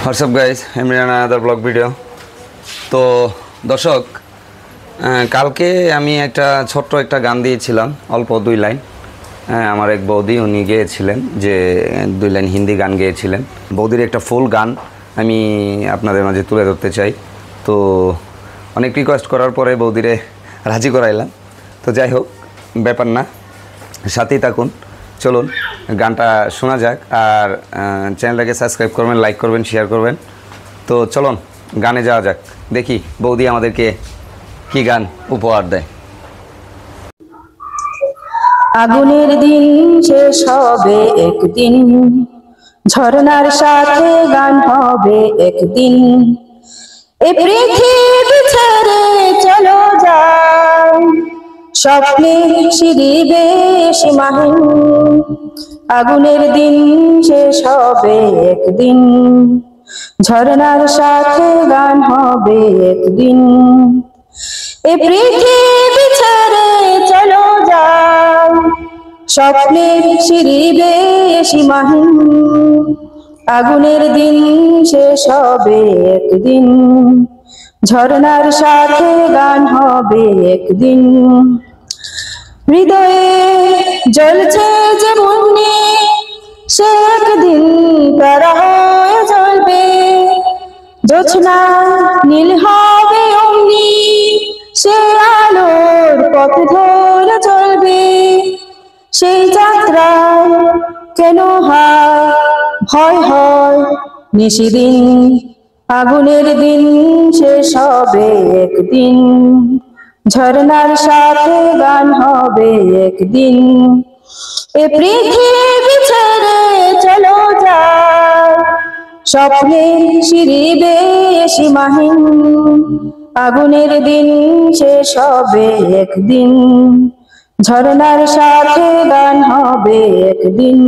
WhatsApp guys, Imran another blog video. তো দর্শক, কালকে আমি ছোট্ট একটা গান দিয়েছিলাম, অল্প 2 লাইন। আমার এক বৌদি উনি গেয়েছিলেন, যে 2 লাইন হিন্দি গান গেয়েছিলেন। বৌদির একটা ফুল গান আমি আপনাদের মাঝে তুলে ধরতে চাই। তো অনেক রিকোয়েস্ট করার পরে বৌদিরে রাজি করাইলাম। তো যাই হোক, ব্যাপার না, সাথেই থাকুন। চলুন গানটা শোনা যাক। আর চ্যানেলটাকে সাবস্ক্রাইব করবেন, লাইক করবেন, শেয়ার করবেন। তো চলুন গানে যাওয়া যাক, দেখি বৌদি আমাদেরকে কি গান উপহার দেয়। আগুনের দিন শেষ হবে একদিন, ঝরনার সাথে গান হবে একদিন। এ পৃথিবী ছেড়ে চলো যাই, স্বপ্নে সিঁড়ি বেশি মাহিন। আগুনের দিন শেষ হবে একদিন, ঝরনার সাথে গান হবে একদিন। এ পৃথিবী ছেড়ে চলো যাই, স্বপ্নের সিঁড়ি বেশি মাহিন। আগুনের দিন শেষ হবে একদিন, ঝরনার সাথে গান হবে একদিন। হৃদয়ে জ্বলছে যে মনে, সে একদিন তারা হয়ে জ্বলবে। জোছনা নীল হবে অমনি, সে আলোর পথ ধরে চলবে। সেই যাত্রায় কেন ভয় হয় নিশিদিন। আগুনের দিন শেষ হবে একদিন, ঝরনার সাথে গান হবে একদিন। এ পৃথিবী ছেড়ে চলো যাই, স্বপ্নের সিঁড়ি বেশি মাহিন। আগুনের দিন শেষ হবে একদিন, ঝরনার সাথে গান হবে একদিন।